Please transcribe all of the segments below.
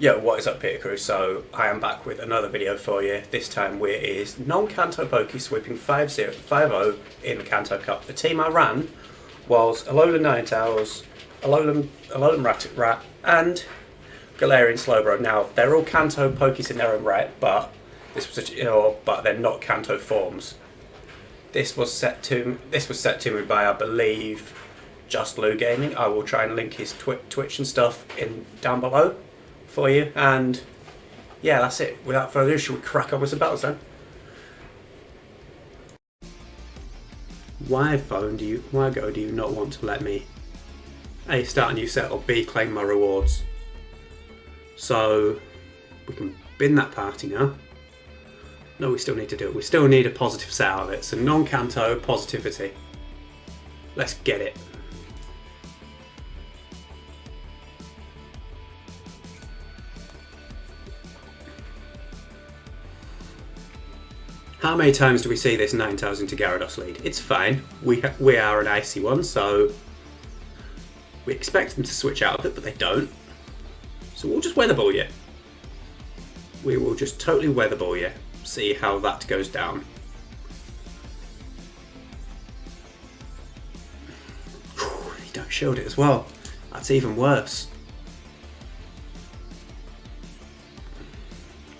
Yo, what is up, Peter Crew? So I am back with another video for you. This time we is non-Kanto Poke sweeping 5-0 in the Kanto Cup. The team I ran was alolan ninetails, alolan raticate, and galarian slowbro. Now they're all Kanto Pokes in their own right, but but they're not Kanto forms. This was set to me by, I believe, Just Lou Gaming. I will try and link his Twitch and stuff down below for you, and yeah, that's it. Without further ado, shall we crack on with some battles then? Why go do you not want to let me A, start a new set, or B, claim my rewards? So we can bin that party now. No, we still need to do it. We still need a positive set out of it. So non-Kanto positivity. Let's get it. How many times do we see this 9,000 to Gyarados lead? It's fine. We are an icy one, so we expect them to switch out of it, but they don't. So we'll just weather ball you. We will just totally weather ball you. See how that goes down. You don't shield it as well. That's even worse.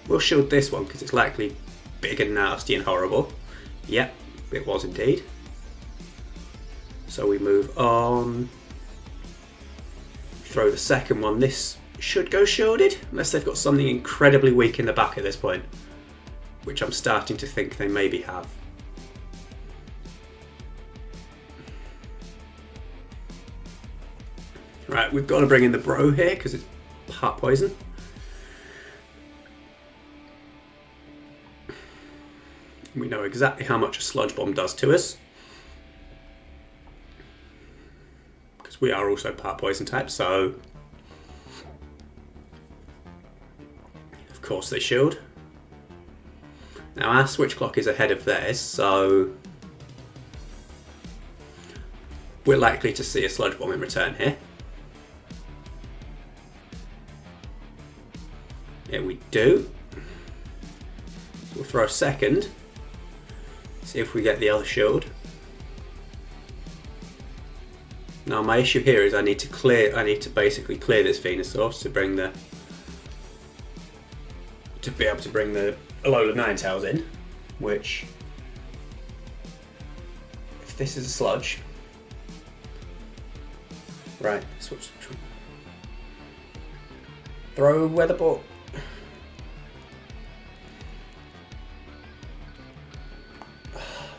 We'll shield this one because it's likely big and nasty and horrible. Yep, it was indeed. So we move on. Throw the second one. This should go shielded, unless they've got something incredibly weak in the back at this point, which I'm starting to think they maybe have. Right, we've got to bring in the bro here because it's heart poison. We know exactly how much a sludge bomb does to us, because we are also part poison type, so of course they shield. Now our switch clock is ahead of theirs, so we're likely to see a sludge bomb in return here. Yeah, we do. We'll throw a second. See if we get the other shield. Now my issue here is I need to basically clear this Venusaur to be able to bring the alolan ninetails in, which, if this is a sludge, right, switch. Throw weather ball.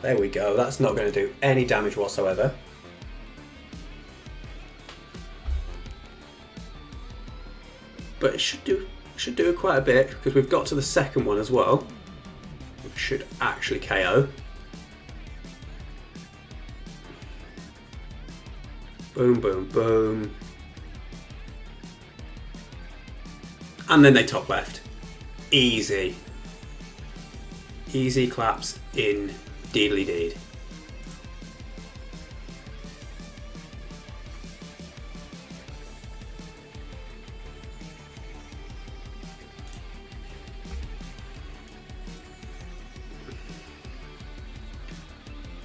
There we go, that's not going to do any damage whatsoever. But it should do quite a bit, because we've got to the second one as well, which should actually KO. Boom, boom, boom. And then they top left. Easy. Easy claps in deedly deed.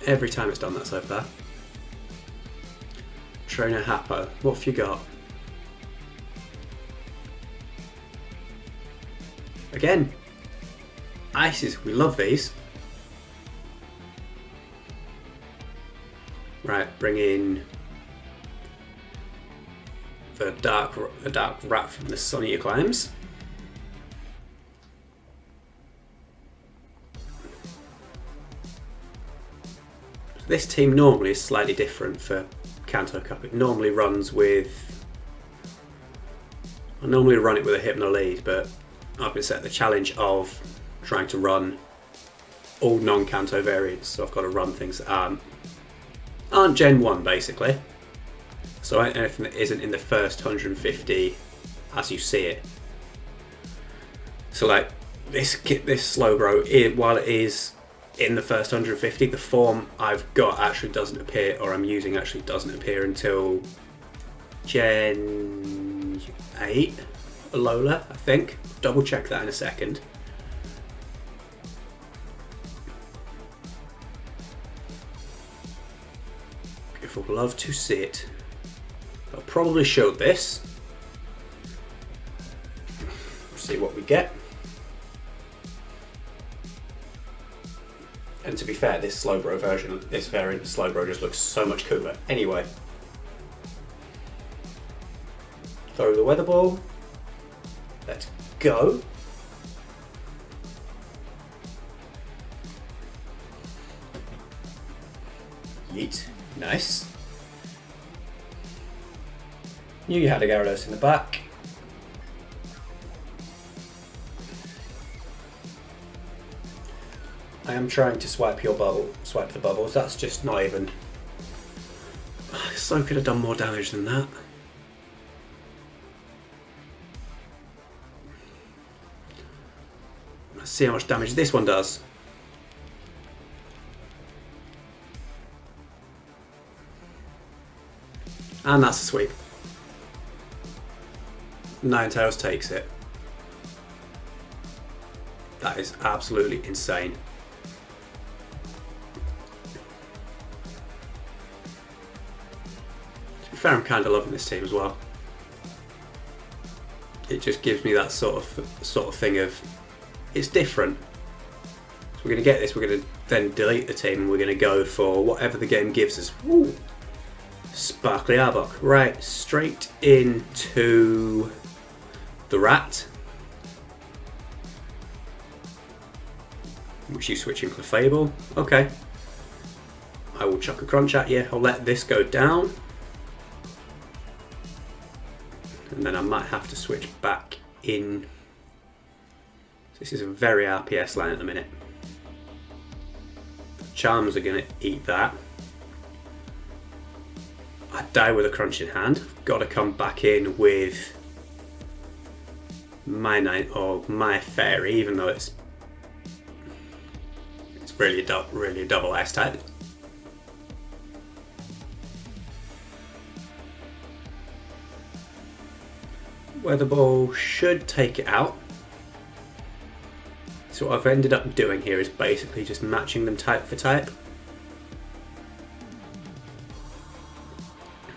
Every time it's done that so far. Trainer Happo, what have you got? Again, ices, we love these. Right, bring in the dark rat from the sunnier climes. This team normally is slightly different for Kanto Cup. It normally runs with... I normally run it with a Hypno lead, but I've been set the challenge of trying to run all non-Kanto variants, so I've got to run things that aren't Gen 1 basically. So anything that isn't in the first 150 as you see it. So like this slowbro, while it is in the first 150, the form I've got actually doesn't appear, or I'm using actually doesn't appear until Gen 8, alolan, I think. Double check that in a second. Beautiful, love to see it. I'll probably show this. See what we get. And to be fair, this slowbro version, this variant slowbro just looks so much cooler. Anyway. Throw the weather ball. Let's go. Yeet. Nice. Knew you had a Gyarados in the back. I am trying to swipe the bubbles. That's just not even. So could have done more damage than that. Let's see how much damage this one does. And that's a sweep. Ninetails takes it. That is absolutely insane. To be fair, I'm kind of loving this team as well. It just gives me that sort of thing of, it's different. So we're going to get this, we're going to then delete the team and we're going to go for whatever the game gives us. Woo! Sparkly Arbok. Right, straight into the rat. Which you switch in Clefable. Okay. I will chuck a crunch at you. I'll let this go down. And then I might have to switch back in. This is a very RPS line at the minute. Charms are going to eat that. I die with a crunch in hand. Got to come back in with my fairy, even though it's really a double ice type. Weather Ball should take it out. So what I've ended up doing here is basically just matching them type for type.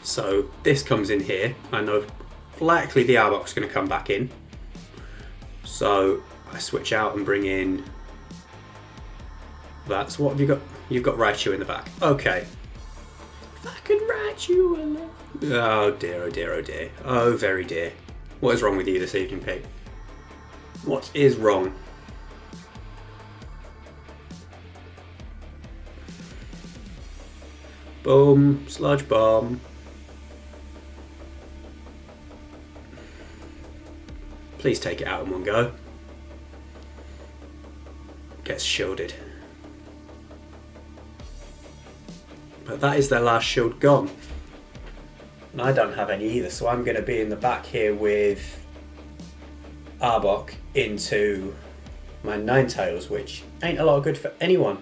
So this comes in here. I know likely the Arbok's going to come back in. So I switch out and bring in that. So what have you got? You've got Raichu in the back. Okay. If I could Raichu alone. Oh dear, oh dear, oh dear. Oh very dear. What is wrong with you this evening, Pig? What is wrong? Boom, Sludge Bomb. Please take it out in one go. Gets shielded. But that is their last shield gone. And I don't have any either, so I'm going to be in the back here with Arbok into my Ninetails, which ain't a lot of good for anyone.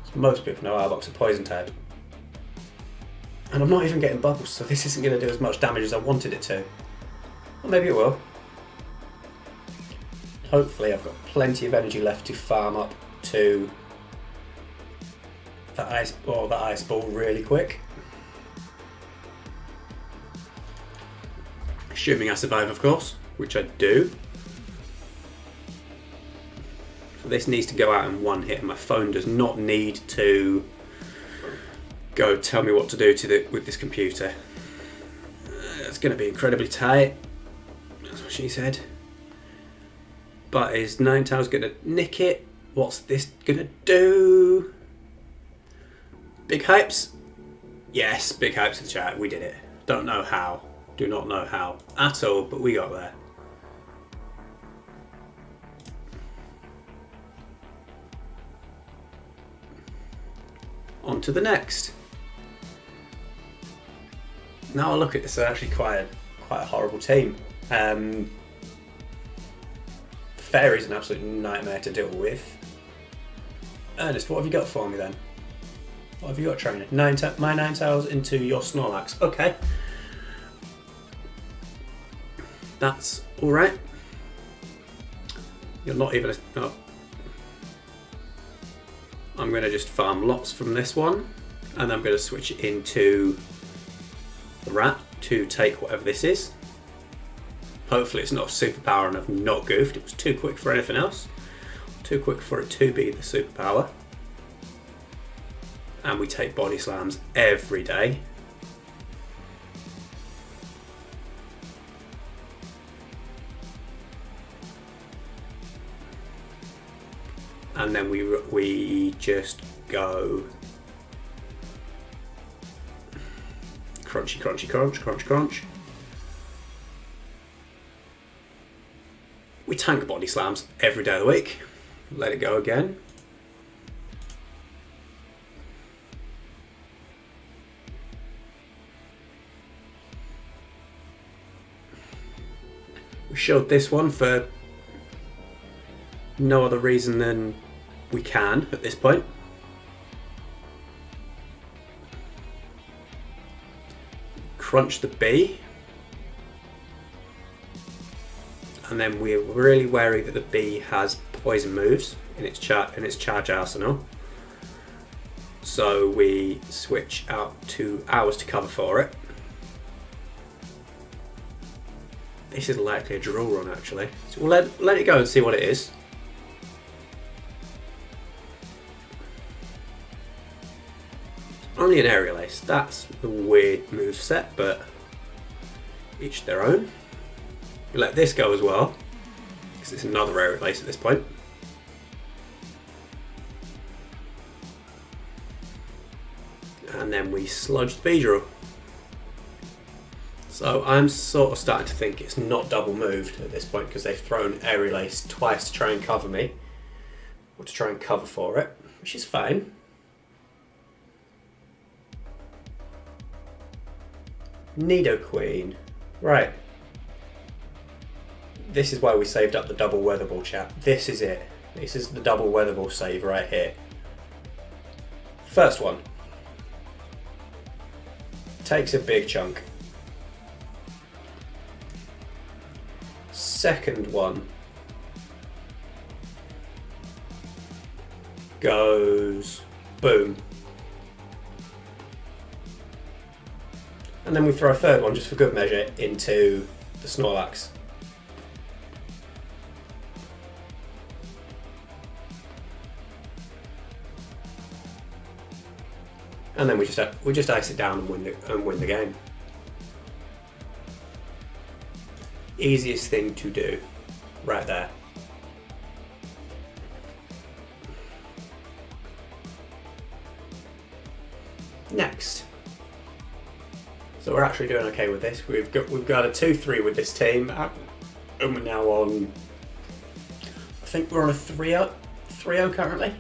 So most people know Arbok's a poison type. And I'm not even getting bubbles, so this isn't going to do as much damage as I wanted it to. Or maybe it will. Hopefully I've got plenty of energy left to farm up to that ice ball really quick. Assuming I survive, of course, which I do. So this needs to go out in one hit, and my phone does not need to go tell me what to do with this computer. It's going to be incredibly tight. That's what she said. But is Ninetails going to nick it? What's this going to do? Big hypes? Yes, big hypes in the chat. We did it. Don't know how. Do not know how at all, but we got there. On to the next. Now I look at this, they're actually quite a horrible team. Fairy's an absolute nightmare to deal with. Ernest, what have you got for me then? What have you got, trainer? My Ninetales into your Snorlax. Okay. that's alright. You're not even I'm going to just farm lots from this one, and I'm going to switch it into the rat to take whatever this is. Hopefully it's not a superpower and I've not goofed. It was too quick for anything else. Too quick for it to be the superpower. And we take body slams every day. And then we just go crunchy, crunchy, crunch, crunch, crunch. We tank body slams every day of the week. Let it go again. We showed this one for no other reason than we can at this point. Crunch the bee. And then we're really wary that the bee has poison moves in its charge arsenal. So we switch out to ours to cover for it. This is likely a drill run actually. So we'll let it go and see what it is. Only an aerial ace. That's a weird move set, but each their own. We let this go as well, because it's another aerial ace at this point. And then we sludge the Beedrill. So I'm sort of starting to think it's not double moved at this point, because they've thrown aerial ace twice to try and cover me, or to try and cover for it, which is fine. Nidoqueen. Right. This is why we saved up the double weather ball, chat. This is it. This is the double weather ball save right here. First one. Takes a big chunk. Second one. Goes boom. And then we throw a third one just for good measure into the Snorlax. And then we just ice it down and win the game. Easiest thing to do, right there. Next. So we're actually doing okay with this. We've got a 2-3 with this team, and we're now on. I think we're on a 3-0 currently.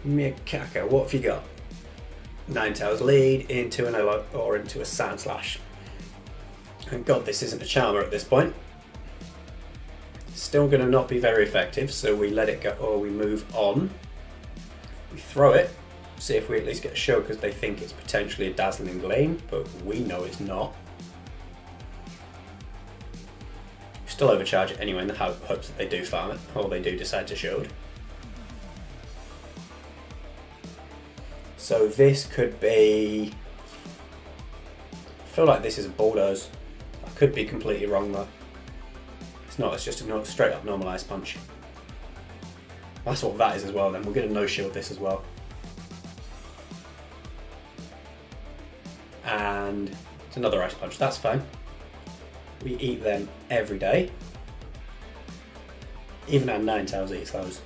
Mikaka, what have you got? Ninetails lead into an alolan or into a Sand Slash. Thank God this isn't a Charmer at this point. Still going to not be very effective, so we let it go, or we move on. We throw it, see if we at least get a show, because they think it's potentially a Dazzling Gleam, but we know it's not. Still overcharge it anyway in the hopes that they do farm it, or they do decide to shield. So this could be. I feel like this is a bulldoze. I could be completely wrong though. It's not. It's just a straight up normalised punch. That's what that is as well. Then we're going to no shield this as well. And it's another ice punch. That's fine. We eat them every day. Even our Ninetales eats those.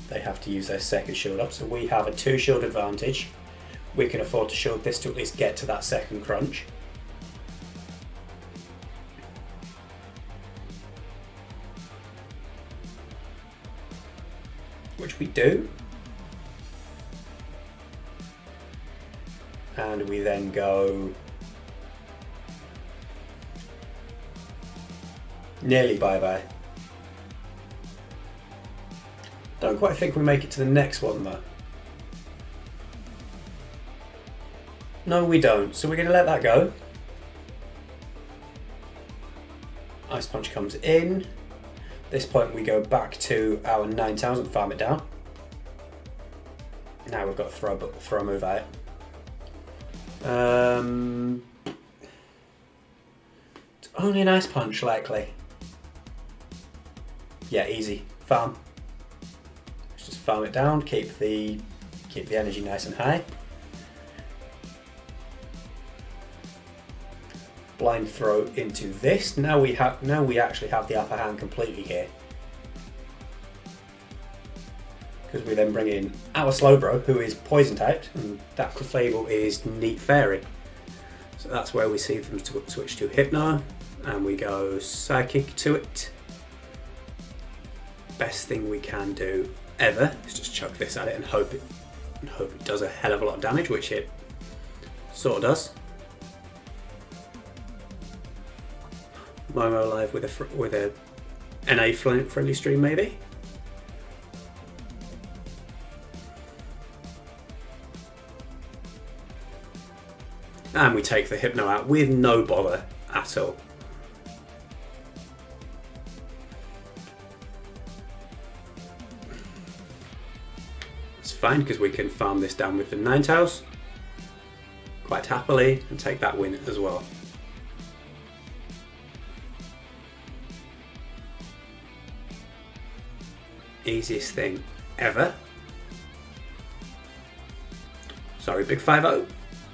They have to use their second shield up, so we have a 2 shield advantage. We can afford to shield this to at least get to that second crunch. Which we do. And we then go nearly bye-bye. Don't quite think we make it to the next one though. No, we don't. So we're going to let that go. Ice Punch comes in. At this point we go back to our ninetails and farm it down. Now we've got to throw a move at it. It's only an Ice Punch, likely. Yeah, easy. Farm. Let's just farm it down, keep the energy nice and high. Blind throw into this. Now we actually have the upper hand completely here. Because we then bring in our slowbro, who is poison typed, and that Clefable is Neat Fairy. So that's where we see them switch to Hypno, and we go Psychic to it. Best thing we can do ever is just chuck this at it and hope it does a hell of a lot of damage, which it sort of does. Momo live with a NA friendly stream maybe. And we take the Hypno out with no bother at all. It's fine because we can farm this down with the ninetails quite happily and take that win as well. Easiest thing ever. Sorry, big 5-0.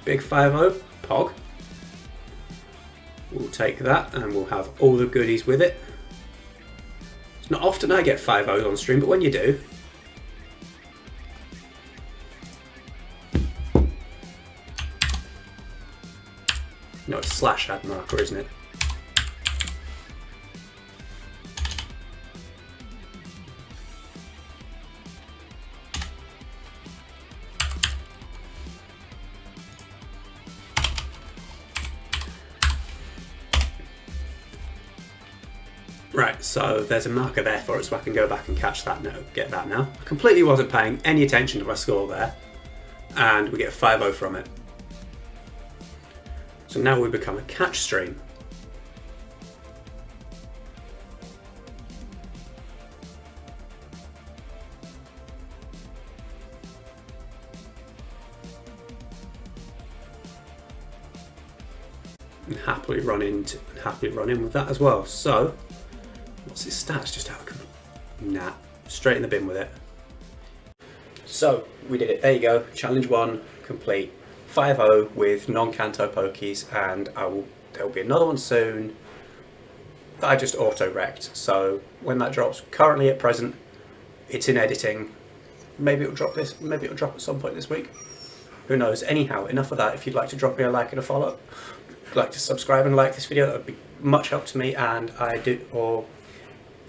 Big 5-0. Pog. We'll take that and we'll have all the goodies with it. It's not often I get 5-0s on stream, but when you do, no, it's slash ad marker, isn't it? Right, so there's a marker there for it, so I can go back and catch that now, get that now. I completely wasn't paying any attention to my score there, and we get a 5-0 from it. So now we become a catch stream. And happily run in with that as well. So what's his stats? Just out of nah, straight in the bin with it. So we did it. There you go. Challenge 1 complete. 5-0 with non-Kanto pokies, and there'll be another one soon that I just auto-wrecked. So when that drops, currently at present, it's in editing. Maybe it'll drop maybe it'll drop at some point this week. Who knows? Anyhow, enough of that. If you'd like to drop me a like and a follow, if you'd like to subscribe and like this video, that would be much help to me, and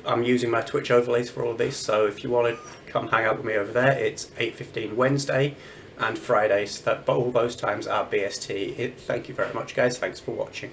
I'm using my Twitch overlays for all of these, so if you want to come hang out with me over there, it's 8:15 Wednesday and Fridays, but all those times are BST. Thank you very much guys, thanks for watching.